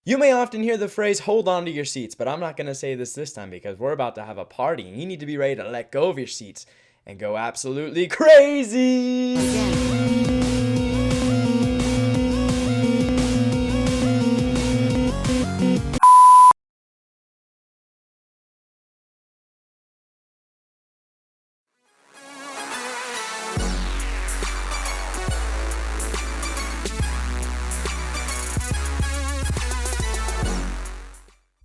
You may often hear the phrase, hold on to your seats, but I'm not going to say this time because we're about to have a party and you need to be ready to let go of your seats and go absolutely crazy.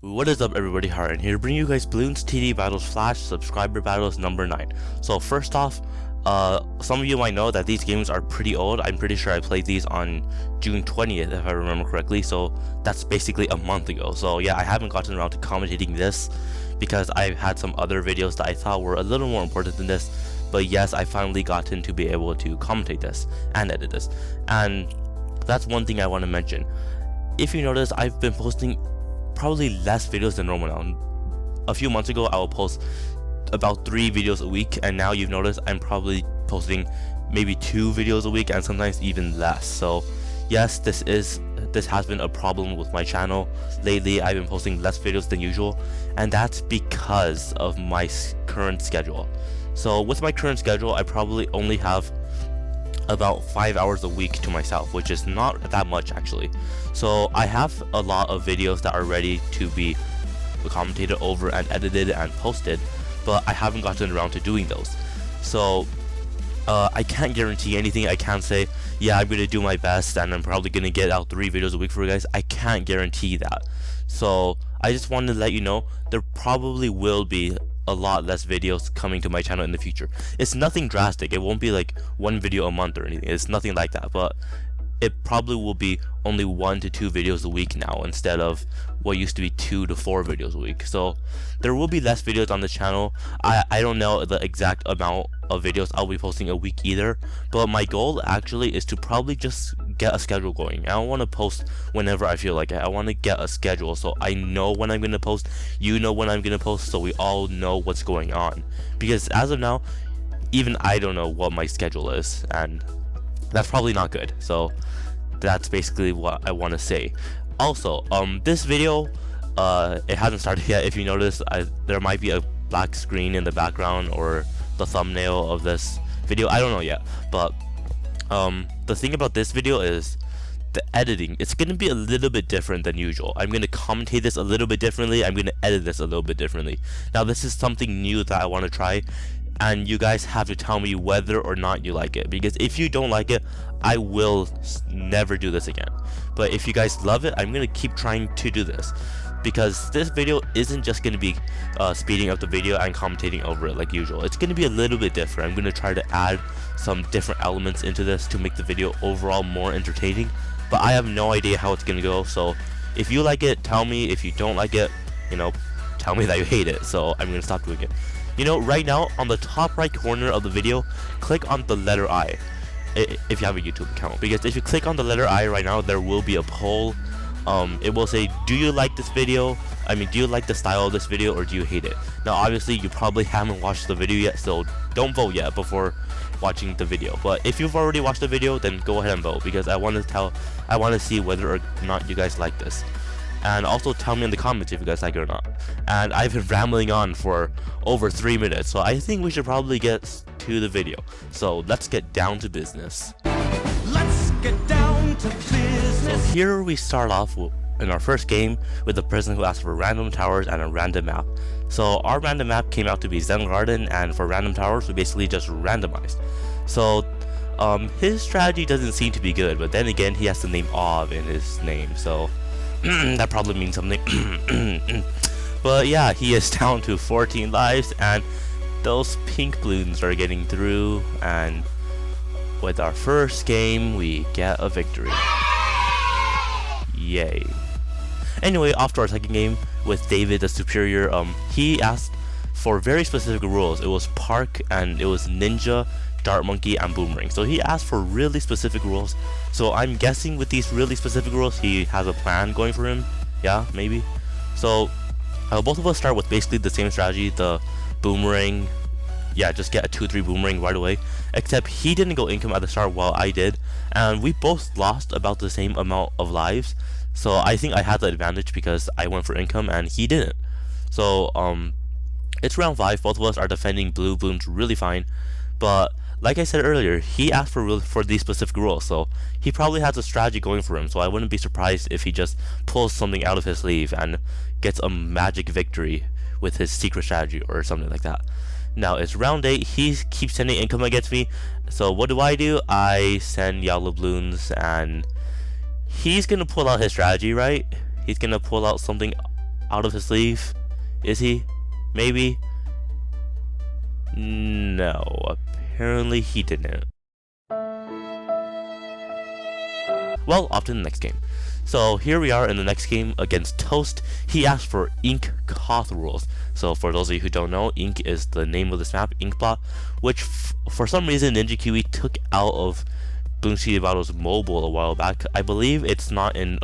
What is up everybody, Haren here, bringing you guys Bloons TD Battles Flash Subscriber Battles number 9. So first off, some of you might know that these games are pretty old. I'm pretty sure I played these on June 20th if I remember correctly, so that's basically a month ago. So yeah, I haven't gotten around to commentating this because I've had some other videos that I thought were a little more important than this. But yes, I finally gotten to be able to commentate this and edit this, and that's one thing I want to mention. If you notice, I've been posting probably less videos than normal now. A few months ago I will post about 3 videos a week, and now you've noticed I'm probably posting maybe 2 videos a week and sometimes even less. So yes, this has been a problem with my channel lately. I've been posting less videos than usual, and that's because of my current schedule. So with my current schedule, I probably only have about 5 hours a week to myself, which is not that much actually. So I have a lot of videos that are ready to be commentated over and edited and posted, but I haven't gotten around to doing those. So I can't guarantee anything. I can't say, yeah, I'm gonna do my best and I'm probably gonna get out 3 videos a week for you guys. I can't guarantee that. So I just wanted to let you know there probably will be a lot less videos coming to my channel in the future. It's nothing drastic. It won't be like 1 video a month or anything. It's nothing like that, but it probably will be only 1 to 2 videos a week now instead of what used to be 2 to 4 videos a week. So there will be less videos on the channel. I don't know the exact amount of videos I'll be posting a week either, but my goal actually is to probably just get a schedule going. I don't want to post whenever I feel like it. I want to get a schedule so I know when I'm going to post, you know when I'm going to post, so we all know what's going on. Because as of now, even I don't know what my schedule is, and that's probably not good. So that's basically what I want to say. Also, this video, it hasn't started yet. If you notice, there might be a black screen in the background or the thumbnail of this video. I don't know yet, but the thing about this video is the editing. It's going to be a little bit different than usual. I'm going to commentate this a little bit differently. I'm going to edit this a little bit differently. Now this is something new that I want to try, and you guys have to tell me whether or not you like it, because if you don't like it, I will never do this again. But if you guys love it, I'm going to keep trying to do this, because this video isn't just going to be speeding up the video and commentating over it like usual. It's going to be a little bit different. I'm going to try to add some different elements into this to make the video overall more entertaining, but I have no idea how it's going to go. So if you like it, tell me. If you don't like it, you know, tell me that you hate it, so I'm going to stop doing it. You know, right now on the top right corner of the video, click on the letter I if you have a YouTube account, because if you click on the letter I right now, there will be a poll. It will say, do you like this video? I mean, do you like the style of this video, or do you hate it? Now obviously you probably haven't watched the video yet, so don't vote yet before watching the video. But if you've already watched the video, then go ahead and vote, because I want to see whether or not you guys like this. And also tell me in the comments if you guys like it or not. And I've been rambling on for over 3 minutes, so I think we should probably get to the video. So let's get down to business. Let's get down to business. So here we start off in our first game with the person who asked for random towers and a random map. So our random map came out to be Zen Garden, and for random towers we basically just randomized. So his strategy doesn't seem to be good, but then again he has the name Ov in his name, so that probably means something. But yeah, he is down to 14 lives, and those pink balloons are getting through, and with our first game we get a victory. Yay. Anyway, off to our second game with David the Superior. He asked for very specific rules. It was Park, and it was Ninja, Dart Monkey, and Boomerang. So he asked for really specific rules. So I'm guessing with these really specific rules, he has a plan going for him. Yeah, maybe. So both of us start with basically the same strategy, the Boomerang. Yeah, just get a 2-3 Boomerang right away. Except he didn't go income at the start while I did, and we both lost about the same amount of lives. So I think I had the advantage because I went for income and he didn't. So it's round 5. Both of us are defending blue Bloons really fine, but like I said earlier, he asked for these specific rules, so he probably has a strategy going for him. So I wouldn't be surprised if he just pulls something out of his sleeve and gets a magic victory with his secret strategy or something like that. Now it's round 8. He keeps sending income against me. So what do? I send yellow Bloons, and he's gonna pull out his strategy, right? He's gonna pull out something out of his sleeve. Is he? Maybe? No, apparently he didn't. Well, off to the next game. So here we are in the next game against Toast. He asked for Ink Koth rules. So for those of you who don't know, Ink is the name of this map, Inkblot, which for some reason Ninja Kiwi took out of Bloons TD Battles mobile a while back. I believe it's not in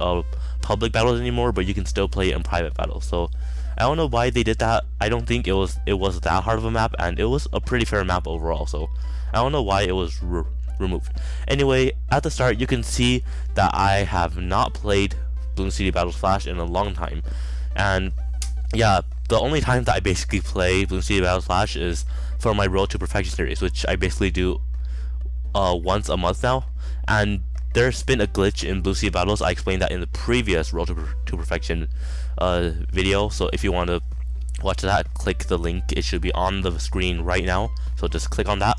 public battles anymore, but you can still play it in private battles. So I don't know why they did that. I don't think it was that hard of a map, and it was a pretty fair map overall. So I don't know why it was removed. Anyway, at the start you can see that I have not played Bloons TD Battles Flash in a long time, and yeah, the only time that I basically play Bloons TD Battles Flash is for my Road to Perfection series, which I basically do once a month now. And there's been a glitch in Bloons TD Battles. I explained that in the previous Road to Perfection video, so if you want to watch that, click the link. It should be on the screen right now, so just click on that.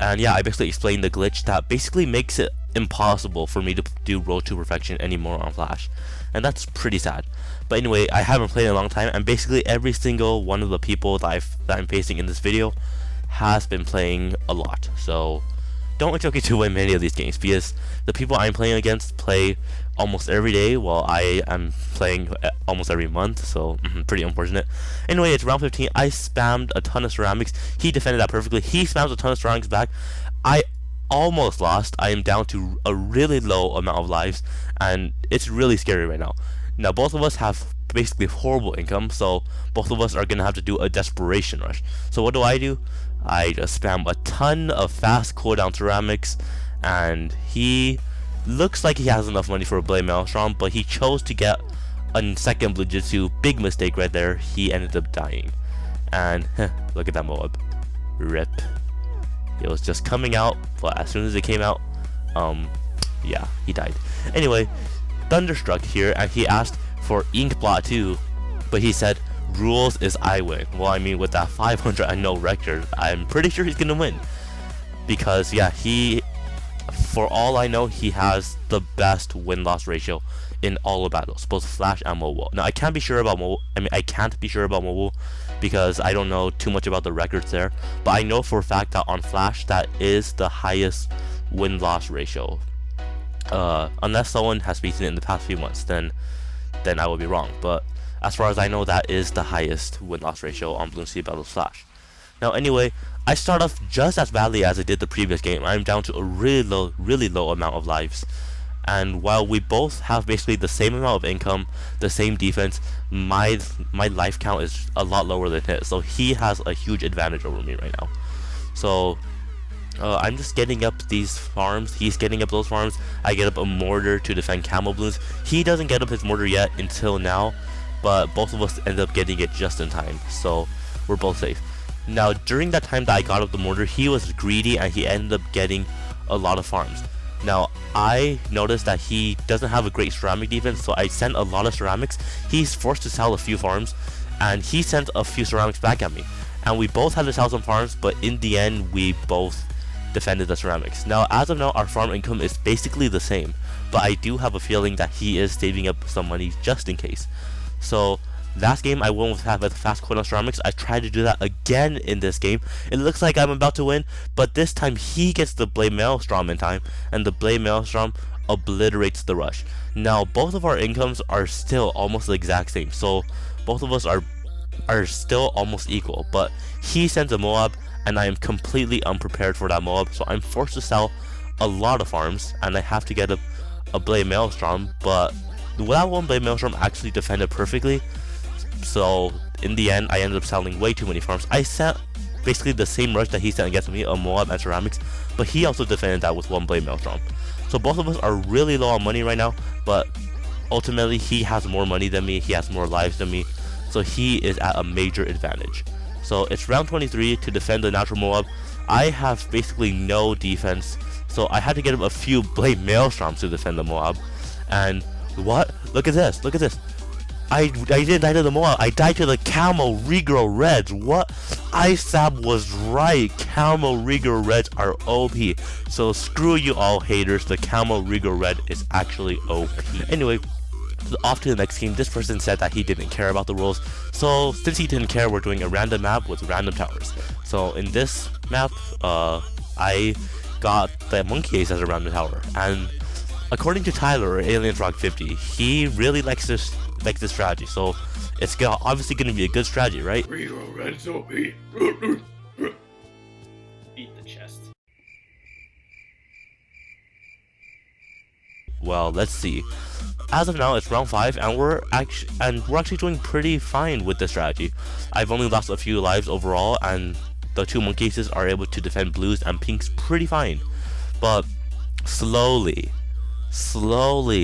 And yeah, I basically explained the glitch that basically makes it impossible for me to do Road to Perfection anymore on Flash, and that's pretty sad. But anyway, I haven't played in a long time, and basically every single one of the people that I'm facing in this video has been playing a lot. So don't expect me to win many of these games, because the people I'm playing against play almost every day, while I am playing almost every month. So pretty unfortunate. Anyway, it's round 15. I spammed a ton of ceramics. He defended that perfectly. He spams a ton of ceramics back. I almost lost. I am down to a really low amount of lives, and it's really scary right now. Now both of us have basically horrible income, so both of us are gonna have to do a desperation rush. So what do? I just spam a ton of fast cooldown ceramics, and he looks like he has enough money for a Blade Maelstrom, but he chose to get a second Blue Jitsu. Big mistake right there. He ended up dying, and look at that Moab. Rip. It was just coming out, but as soon as it came out, yeah, he died. Anyway, Thunderstruck here, and he asked for Inkblot too, but he said rules is I win. Well, I mean, with that 500-0 record, I'm pretty sure he's gonna win, because yeah, for all I know, he has the best win-loss ratio in all of battles, both Flash and mobile. Now I can't be sure about mobile. I can't be sure about mobile because I don't know too much about the records there, but I know for a fact that on Flash that is the highest win-loss ratio. Unless someone has beaten it in the past few months, then I would be wrong. But as far as I know, that is the highest win-loss ratio on Bloons TD Battles Flash. Now anyway, I start off just as badly as I did the previous game. I'm down to a really low amount of lives. And while we both have basically the same amount of income, the same defense, my life count is a lot lower than his. So he has a huge advantage over me right now. So I'm just getting up these farms. He's getting up those farms. I get up a mortar to defend Camel Bloons. He doesn't get up his mortar yet until now, but both of us end up getting it just in time. So we're both safe. Now during that time that I got up the mortar, he was greedy and he ended up getting a lot of farms. Now I noticed that he doesn't have a great ceramic defense, so I sent a lot of ceramics. He's forced to sell a few farms, and he sent a few ceramics back at me, and we both had to sell some farms, but in the end we both defended the ceramics. Now as of now, our farm income is basically the same, but I do have a feeling that he is saving up some money just in case. So last game I won with fast cooldown ceramics. I tried to do that again in this game. It looks like I'm about to win, but this time he gets the Blade Maelstrom in time, and the Blade Maelstrom obliterates the rush. Now both of our incomes are still almost the exact same, so both of us are still almost equal, but he sends a Moab and I am completely unprepared for that Moab, so I'm forced to sell a lot of farms, and I have to get a Blade Maelstrom, but that one Blade Maelstrom actually defended perfectly. So in the end, I ended up selling way too many farms. I sent basically the same rush that he sent against me, a Moab and ceramics, but he also defended that with one Blade Maelstrom. So both of us are really low on money right now, but ultimately he has more money than me, he has more lives than me, so he is at a major advantage. So it's round 23 to defend the natural Moab. I have basically no defense, so I had to get him a few Blade Maelstroms to defend the Moab. And what? Look at this, look at this. I didn't die to the Moab, I died to the Camo Regrow Reds. What? ISAB was right, Camo Regrow Reds are OP. So screw you all haters, the Camo Regrow Red is actually OP. Anyway, off to the next game. This person said that he didn't care about the rules, so since he didn't care, we're doing a random map with random towers. So in this map, I got the Monkey Ace as a random tower, and according to Tyler or Aliens Rock 50, he really likes this strategy, so it's obviously going to be a good strategy, right? Regrow Red's OP. Beat the chest. Well, let's see. As of now, it's round 5, and we're actually doing pretty fine with this strategy. I've only lost a few lives overall, and the 2 Monkey Aces are able to defend blues and pinks pretty fine. But slowly,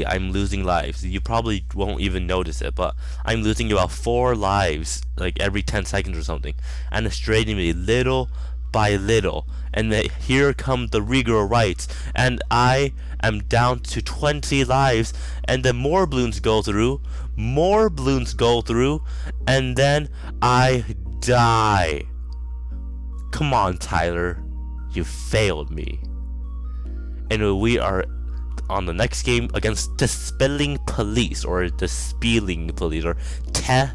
I'm losing lives. You probably won't even notice it, but I'm losing about 4 lives like every 10 seconds or something, and it's draining me little by little. And then here come the Regrow Rights, and I am down to 20 lives, and then more balloons go through, and then I die. Come on, Tyler, you failed me. And we are on the next game against the Spilling Police, or the Spieling Police, or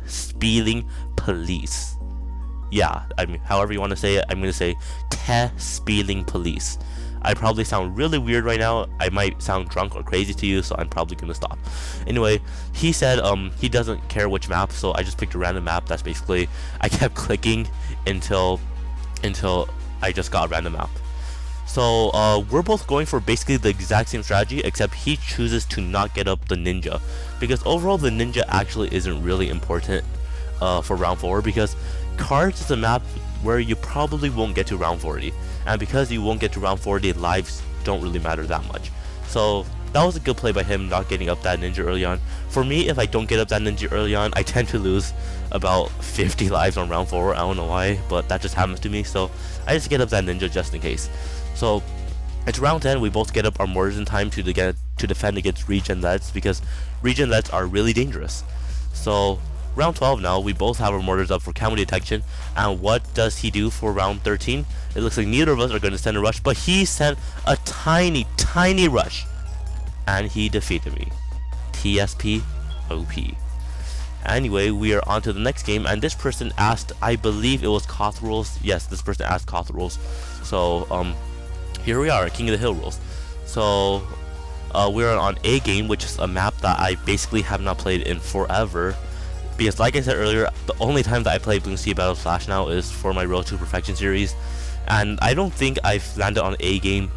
Spieling Police. Yeah, I mean, however you want to say it, I'm going to say Spieling Police. I probably sound really weird right now. I might sound drunk or crazy to you, so I'm probably going to stop. Anyway, he said he doesn't care which map, so I just picked a random map. That's basically, I kept clicking until I just got a random map. So we're both going for basically the exact same strategy, except he chooses to not get up the ninja, because overall the ninja actually isn't really important for round 4, because cards is a map where you probably won't get to round 40, and because you won't get to round 40, lives don't really matter that much. So that was a good play by him not getting up that ninja early on. For me, if I don't get up that ninja early on, I tend to lose about 50 lives on round 4. I don't know why, but that just happens to me, so I just get up that ninja just in case. So it's round 10, we both get up our mortars in time to defend against regen leads, because regen leads are really dangerous. So round 12 now, we both have our mortars up for camo detection, and what does he do for round 13? It looks like neither of us are going to send a rush, but he sent a tiny rush, and he defeated me. TSP OP. Anyway, we are on to the next game, and this person asked, I believe it was Koth rules. Yes, this person asked Koth rules. So here we are, King of the Hill rules. So we're on A game, which is a map that I basically have not played in forever, because like I said earlier, the only time that I play Bloons TD Battles Flash now is for my Road to Perfection series, and I don't think I've landed on A game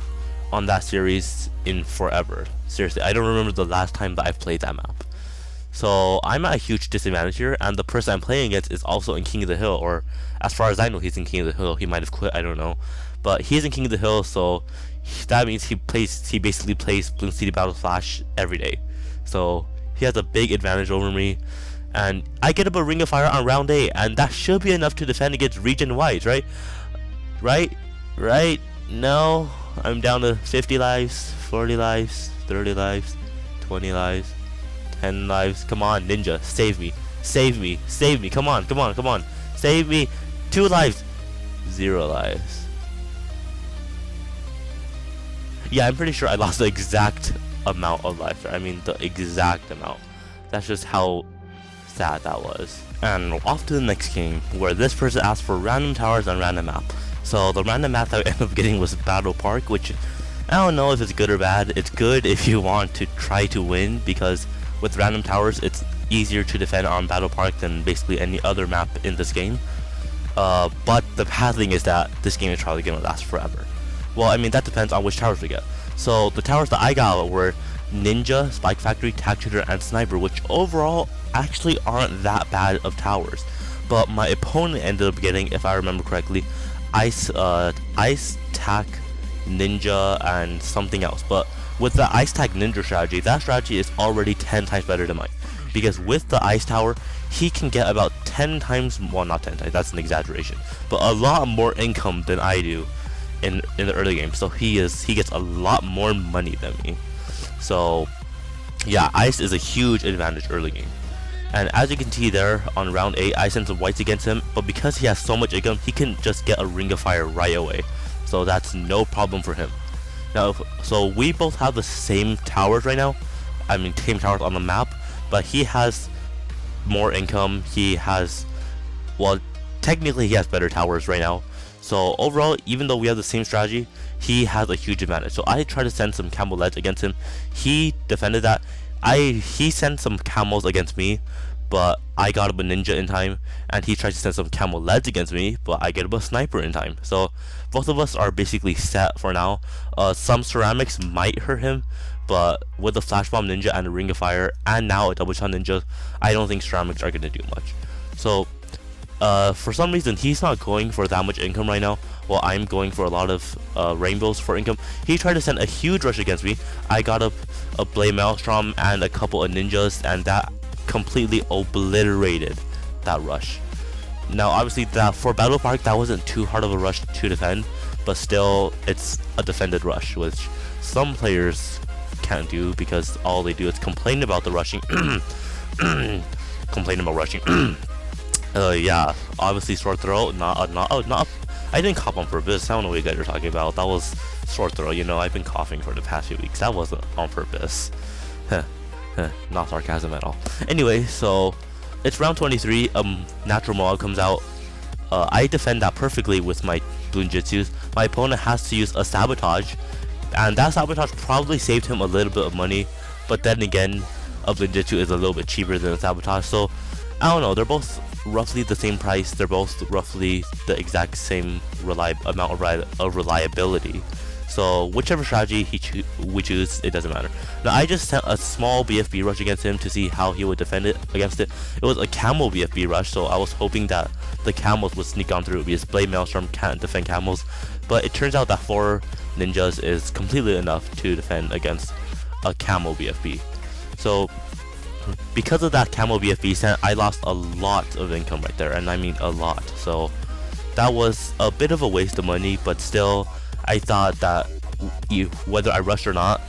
on that series in forever. Seriously, I don't remember the last time that I've played that map. So I'm at a huge disadvantage here, and the person I'm playing against is also in King of the Hill, or as far as I know, he's in King of the Hill. He might have quit, I don't know, but he's in King of the Hill, so that means he basically plays Bloons TD Battles Flash every day. So he has a big advantage over me, and I get up a Ring of Fire on round 8, and that should be enough to defend against regen whites, right? Right? No, I'm down to 50 lives, 40 lives, 30 lives, 20 lives, 10 lives. Come on, ninja, save me, come on, save me. 2 lives, 0 lives. Yeah, I'm pretty sure I lost the exact amount of lives. I mean, the exact amount. That's just how sad that was. And off to the next game, where this person asked for random towers and random map. So the random map that I ended up getting was Battle Park, which I don't know if it's good or bad. It's good if you want to try to win, because with random towers it's easier to defend on Battle Park than basically any other map in this game. But the bad thing is that this game is probably going to last forever. Well, I mean, that depends on which towers we get. So the towers that I got were Ninja, Spike Factory, Tac Shooter, and Sniper, which overall actually aren't that bad of towers. But my opponent ended up getting, if I remember correctly, Ice, Tac, Ninja, and something else. But with the Ice Tag Ninja strategy, that strategy is already 10 times better than mine. Because with the Ice Tower, he can get about 10 times, well, not 10 times, that's an exaggeration, but a lot more income than I do in the early game. So he gets a lot more money than me. So yeah, Ice is a huge advantage early game. And as you can see there, on round 8, I sent some whites against him, but because he has so much income, he can just get a Ring of Fire right away. So that's no problem for him. Now, so we both have the same towers right now. I mean, same towers on the map, but he has more income. He has, well, technically he has better towers right now. So overall, even though we have the same strategy, he has a huge advantage. So I tried to send some camel leads against him. He defended that. He sent some camels against me, but I got up a ninja in time, and he tried to send some camel leads against me, but I get up a sniper in time. So both of us are basically set for now. Some ceramics might hurt him, but with the flash bomb ninja and a ring of fire, and now a double shot ninja, I don't think ceramics are gonna do much. So for some reason he's not going for that much income right now, while I'm going for a lot of rainbows for income. He tried to send a huge rush against me. I got up a Blade Maelstrom and a couple of ninjas, and that completely obliterated that rush. Now obviously that for Battle Park, that wasn't too hard of a rush to defend, but still it's a defended rush, which some players can't do because all they do is complain about the rushing. Complain about rushing. Yeah, obviously sword throw, not I didn't cough on purpose. I don't know what you guys are talking about. That was sword throw, you know, I've been coughing for the past few weeks. That wasn't on purpose. Not sarcasm at all. Anyway, so it's round 23. Natural Moab comes out. I defend that perfectly with my Bloon Jitsus. My opponent has to use a sabotage, and that sabotage probably saved him a little bit of money, but then again, a Bloon Jitsu is a little bit cheaper than a sabotage, so I don't know, they're both roughly the same price, they're both roughly the exact same amount of reliability. So whichever strategy we choose, it doesn't matter. Now I just sent a small BFB rush against him to see how he would defend it against it. It was a camel BFB rush, so I was hoping that the camels would sneak on through because Blade Maelstrom can't defend camels. But it turns out that 4 ninjas is completely enough to defend against a camel BFB. So because of that camel BFB sent, I lost a lot of income right there, and I mean a lot. So that was a bit of a waste of money, but still I thought that whether I rushed or not,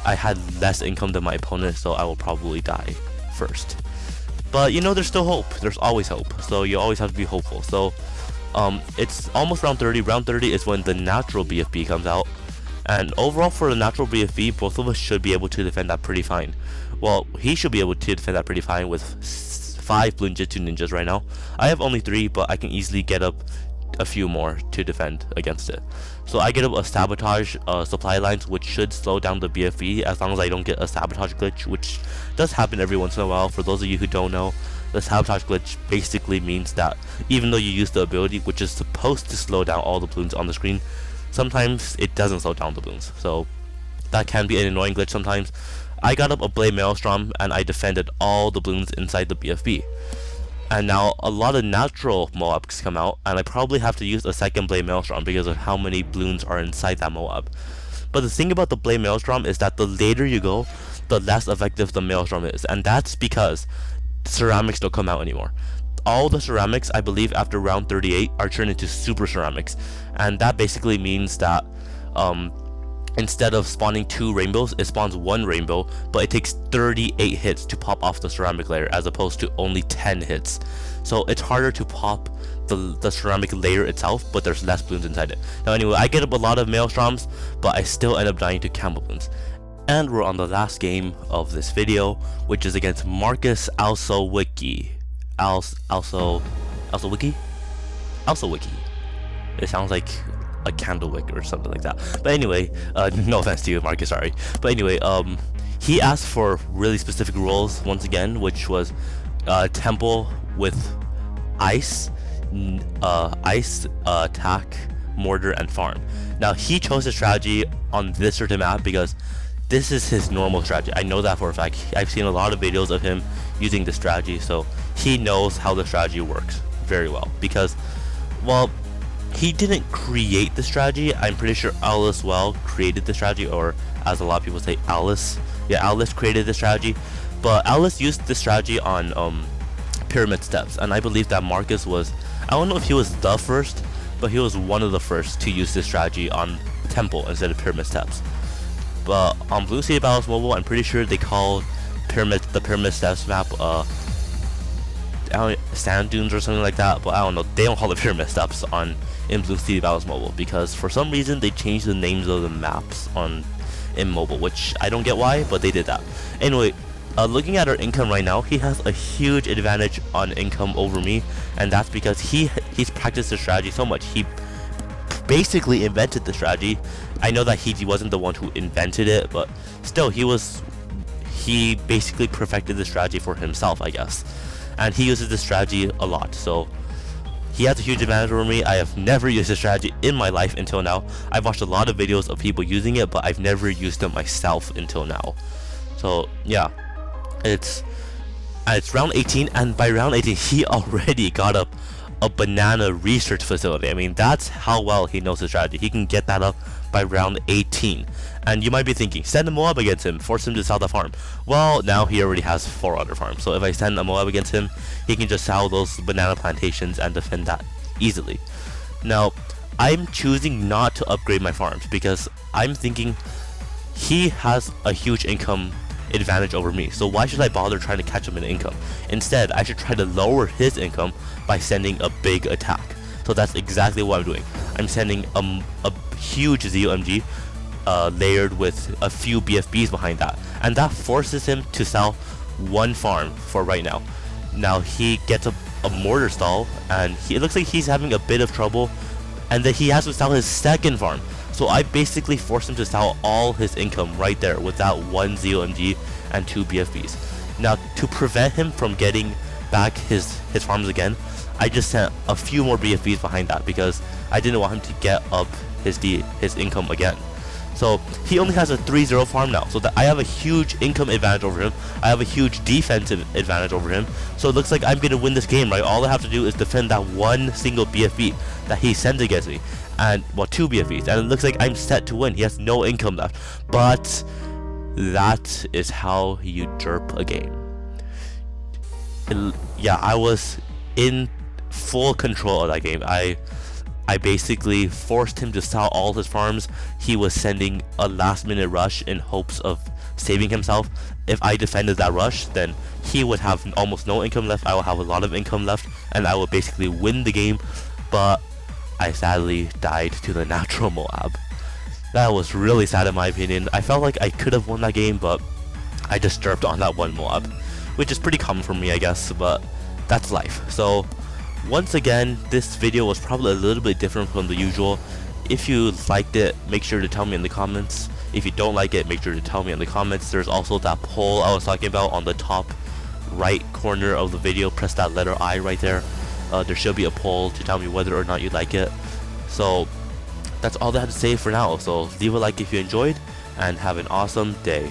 I had less income than my opponent, so I will probably die first. But you know, there's still hope. There's always hope. So you always have to be hopeful. So it's almost round 30. Round 30 is when the natural BFB comes out. And overall for the natural BFB, both of us should be able to defend that pretty fine. Well, he should be able to defend that pretty fine with 5 Bloon Jitsu ninjas right now. I have only 3, but I can easily get up a few more to defend against it. So I get up a sabotage supply lines, which should slow down the BFB as long as I don't get a sabotage glitch, which does happen every once in a while. For those of you who don't know, the sabotage glitch basically means that even though you use the ability, which is supposed to slow down all the balloons on the screen, sometimes it doesn't slow down the balloons. So that can be an annoying glitch sometimes. I got up a Blade Maelstrom and I defended all the balloons inside the BFB. And now a lot of natural Moabs come out, and I probably have to use a second Blade Maelstrom because of how many balloons are inside that Moab. But the thing about the Blade Maelstrom is that the later you go, the less effective the Maelstrom is, and that's because ceramics don't come out anymore. All the ceramics, I believe, after round 38 are turned into super ceramics, and that basically means that instead of spawning 2 rainbows, it spawns 1 rainbow, but it takes 38 hits to pop off the ceramic layer as opposed to only 10 hits. So it's harder to pop the ceramic layer itself, but there's less balloons inside it. Now anyway, I get up a lot of Maelstroms, but I still end up dying to camel balloons. And we're on the last game of this video, which is against Marcus Alsowicki. Alsowicki? It sounds like a candle wick or something like that. But anyway, no offense to you, Marcus, sorry. But anyway, he asked for really specific rules once again, which was temple with ice, attack, mortar, and farm. Now he chose a strategy on this certain map because this is his normal strategy. I know that for a fact. I've seen a lot of videos of him using this strategy, so he knows how the strategy works very well. Because, well, he didn't create the strategy. I'm pretty sure Alice Well created the strategy, or as a lot of people say Alice. Yeah, Alice created this strategy, but Alice used this strategy on pyramid steps, and I believe that Marcus was, I don't know if he was the first, but he was one of the first to use this strategy on temple instead of pyramid steps. But on Blue City Battles Mobile, I'm pretty sure they call the pyramid steps map sand dunes or something like that, but I don't know, they don't call it pyramid steps in Blue City Battles Mobile, because for some reason they changed the names of the maps in mobile, which I don't get why, but they did that. Anyway, looking at our income right now, he has a huge advantage on income over me, and that's because he's practiced the strategy so much. He basically invented the strategy. I know that he wasn't the one who invented it, but still, he basically perfected the strategy for himself, I guess, and he uses this strategy a lot, so he has a huge advantage over me. I have never used this strategy in my life until now. I've watched a lot of videos of people using it, but I've never used it myself until now. So yeah, it's round 18, and by round 18 he already got up a banana research facility. I mean, that's how well he knows the strategy. He can get that up by round 18. And you might be thinking, send a Moab against him, force him to sell the farm. Well, now he already has 4 other farms, so if I send a Moab against him, he can just sell those banana plantations and defend that easily. Now, I'm choosing not to upgrade my farms because I'm thinking he has a huge income advantage over me, so why should I bother trying to catch him in income? Instead, I should try to lower his income by sending a big attack. So that's exactly what I'm doing. I'm sending a huge ZOMG layered with a few BFBs behind that, and that forces him to sell 1 farm for right now. Now he gets a mortar stall, and it looks like he's having a bit of trouble, and then he has to sell his 2nd farm. So I basically forced him to sell all his income right there with that 1 ZOMG and 2 BFBs. Now, to prevent him from getting back his farms again, I just sent a few more BFBs behind that because I didn't want him to get up his income again. So he only has a 3-0 farm now, so that I have a huge income advantage over him. I have a huge defensive advantage over him. So it looks like I'm gonna win this game, right? All I have to do is defend that 1 single BFB that he sends against me, and well, 2 BFBs, and it looks like I'm set to win. He has no income left, but that is how you derp a game. Yeah, I was in full control of that game. I basically forced him to sell all his farms. He was sending a last-minute rush in hopes of saving himself. If I defended that rush, then he would have almost no income left. I will have a lot of income left, and I will basically win the game. But I sadly died to the natural Moab. That was really sad in my opinion. I felt like I could have won that game, but I just derped on that 1 Moab, which is pretty common for me, I guess, but that's life. So once again, this video was probably a little bit different from the usual. If you liked it, make sure to tell me in the comments. If you don't like it, make sure to tell me in the comments. There's also that poll I was talking about on the top right corner of the video. Press that letter I right there. There should be a poll to tell me whether or not you like it. So that's all I have to say for now. So leave a like if you enjoyed, and have an awesome day.